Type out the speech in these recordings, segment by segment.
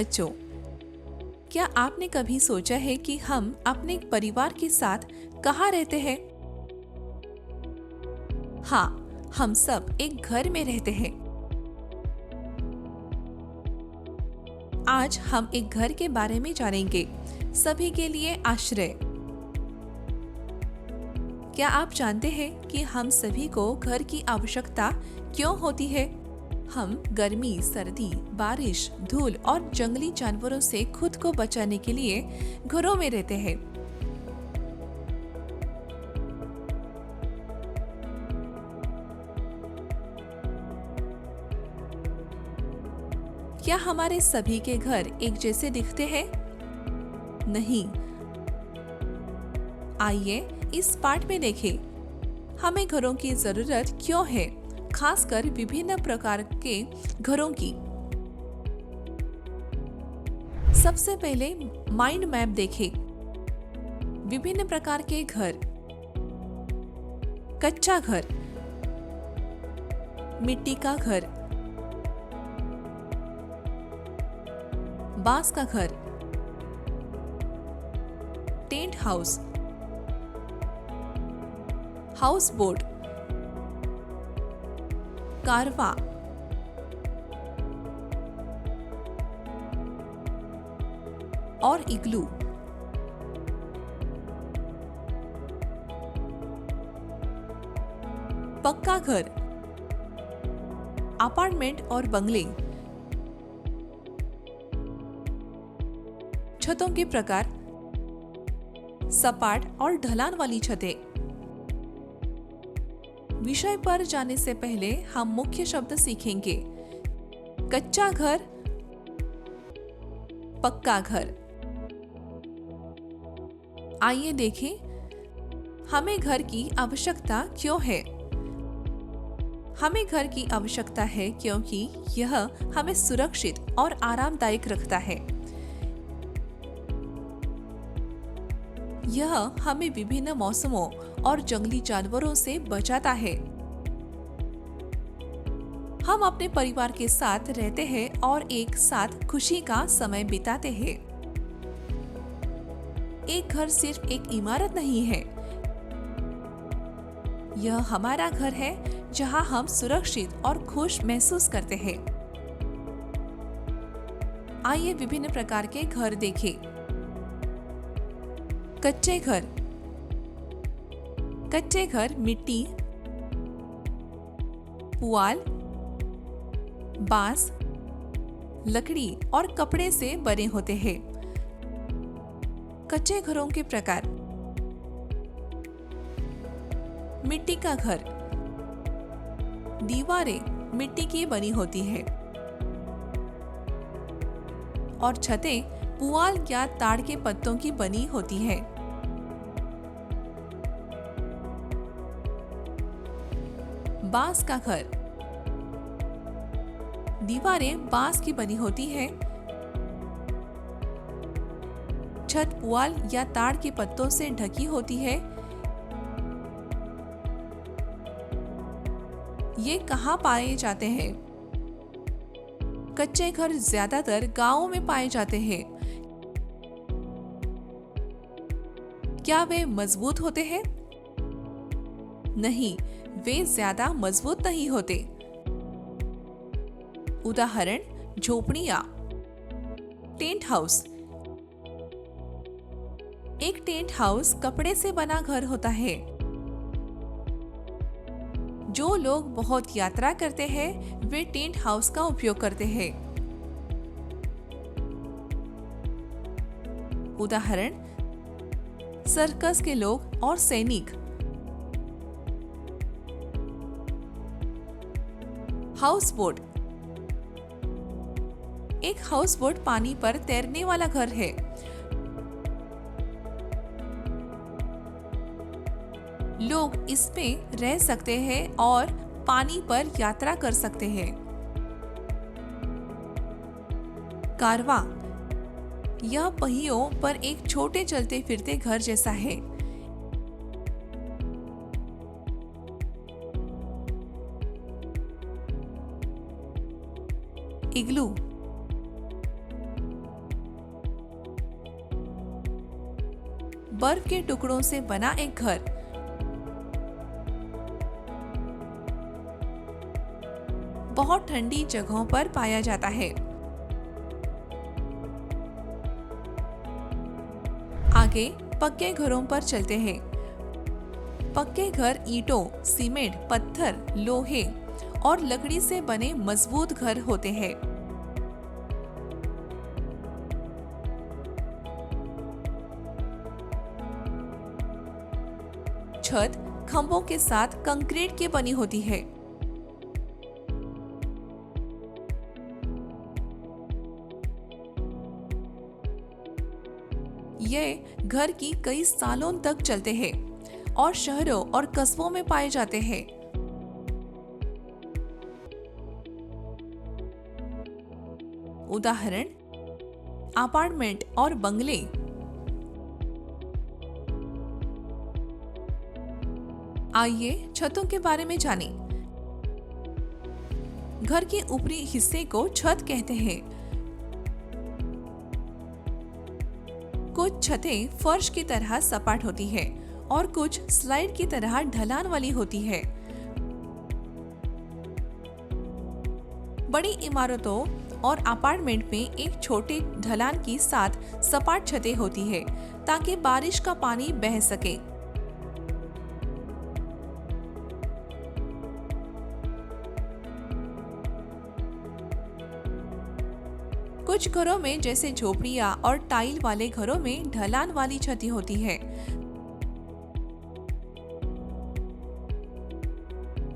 बच्चों, क्या आपने कभी सोचा है कि हम अपने परिवार के साथ कहाँ रहते हैं? हाँ, हम सब एक घर में रहते हैं। आज हम एक घर के बारे में जानेंगे, सभी के लिए आश्रय। क्या आप जानते हैं कि हम सभी को घर की आवश्यकता क्यों होती है? हम गर्मी, सर्दी, बारिश, धूल और जंगली जानवरों से खुद को बचाने के लिए घरों में रहते हैं। क्या हमारे सभी के घर एक जैसे दिखते हैं? नहीं। आइए इस पाठ में देखें, हमें घरों की जरूरत क्यों है, खासकर विभिन्न प्रकार के घरों की। सबसे पहले माइंड मैप देखें। विभिन्न प्रकार के घर। कच्चा घर, मिट्टी का घर, बांस का घर, टेंट हाउस, हाउस बोट, कारवा, और इग्लू। पक्का घर, अपार्टमेंट और बंगले। छतों के प्रकार, सपाट और ढलान वाली छतें। विषय पर जाने से पहले हम मुख्य शब्द सीखेंगे। कच्चा घर, पक्का घर। आइए देखें, हमें घर की आवश्यकता क्यों है। हमें घर की आवश्यकता है क्योंकि यह हमें सुरक्षित और आरामदायक रखता है। यह हमें विभिन्न मौसमों और जंगली जानवरों से बचाता है। हम अपने परिवार के साथ रहते हैं और एक साथ खुशी का समय बिताते हैं। एक घर सिर्फ एक इमारत नहीं है, यह हमारा घर है जहां हम सुरक्षित और खुश महसूस करते हैं। आइए विभिन्न प्रकार के घर देखें। कच्चे घर। कच्चे घर मिट्टी, पुआल, बांस, लकड़ी और कपड़े से बने होते हैं। कच्चे घरों के प्रकार। मिट्टी का घर। दीवारें मिट्टी की बनी होती है और छतें पुआल या ताड़ के पत्तों की बनी होती है। बांस का घर। दीवारें बांस की बनी होती है, छत पुआल या ताड़ के पत्तों से ढकी होती है। ये कहाँ पाए जाते हैं? कच्चे घर ज्यादातर गांवों में पाए जाते हैं। क्या वे मजबूत होते हैं? नहीं, वे ज्यादा मजबूत नहीं होते। उदाहरण, झोपड़ियां। Tent house. एक टेंट हाउस कपड़े से बना घर होता है। जो लोग बहुत यात्रा करते हैं वे टेंट हाउस का उपयोग करते हैं। उदाहरण, सर्कस के लोग और सैनिक। House boat. एक हाउस बोट पानी पर तैरने वाला घर है। लोग इसमें रह सकते हैं और पानी पर यात्रा कर सकते हैं। कारवा। यह पहियों पर एक छोटे चलते फिरते घर जैसा है। इग्लू। बर्फ के टुकड़ों से बना एक घर। बहुत ठंडी जगहों पर पाया जाता है। आगे पक्के घरों पर चलते हैं। पक्के घर ईंटों, सीमेंट, पत्थर, लोहे और लकड़ी से बने मजबूत घर होते हैं। छत खंभों के साथ कंक्रीट की बनी होती है। ये घर की कई सालों तक चलते हैं और शहरों और कस्बों में पाए जाते हैं। उदाहरण, अपार्टमेंट और बंगले। आइए छतों के बारे में जानें। घर के ऊपरी हिस्से को छत कहते हैं। कुछ छतें फर्श की तरह सपाट होती है और कुछ स्लाइड की तरह ढलान वाली होती है। बड़ी इमारतों और अपार्टमेंट में एक छोटे ढलान की साथ सपाट छतें होती है ताकि बारिश का पानी बह सके। कुछ घरों में जैसे झोपड़ियां और टाइल वाले घरों में ढलान वाली छतें होती है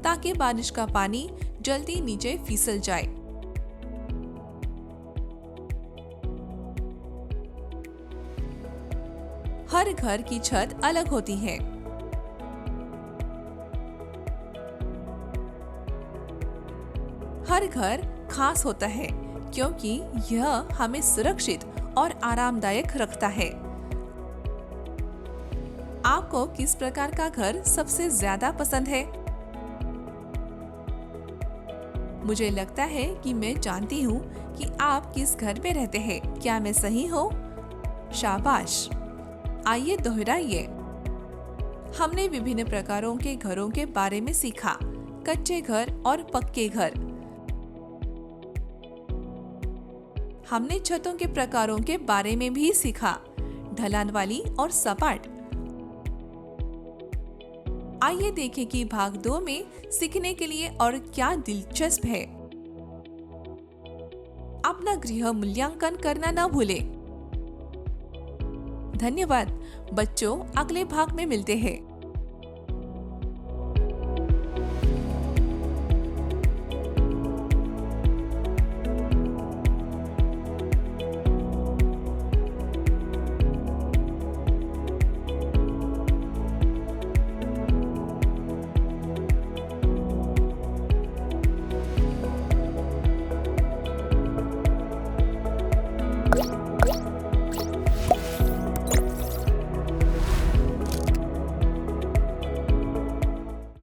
ताकि बारिश का पानी जल्दी नीचे फिसल जाए। हर घर की छत अलग होती है। हर घर खास होता है क्योंकि यह हमें सुरक्षित और आरामदायक रखता है। आपको किस प्रकार का घर सबसे ज्यादा पसंद है? मुझे लगता है कि मैं जानती हूँ कि आप किस घर में रहते हैं। क्या मैं सही हूँ? शाबाश! आइए दोहराइए। हमने विभिन्न प्रकारों के घरों के बारे में सीखा। कच्चे घर और पक्के घर। हमने छतों के प्रकारों के बारे में भी सीखा, ढलान वाली और सपाट। आइए देखें कि भाग 2 में सीखने के लिए और क्या दिलचस्प है। अपना गृह मूल्यांकन करना न भूलें। धन्यवाद बच्चों, अगले भाग में मिलते हैं।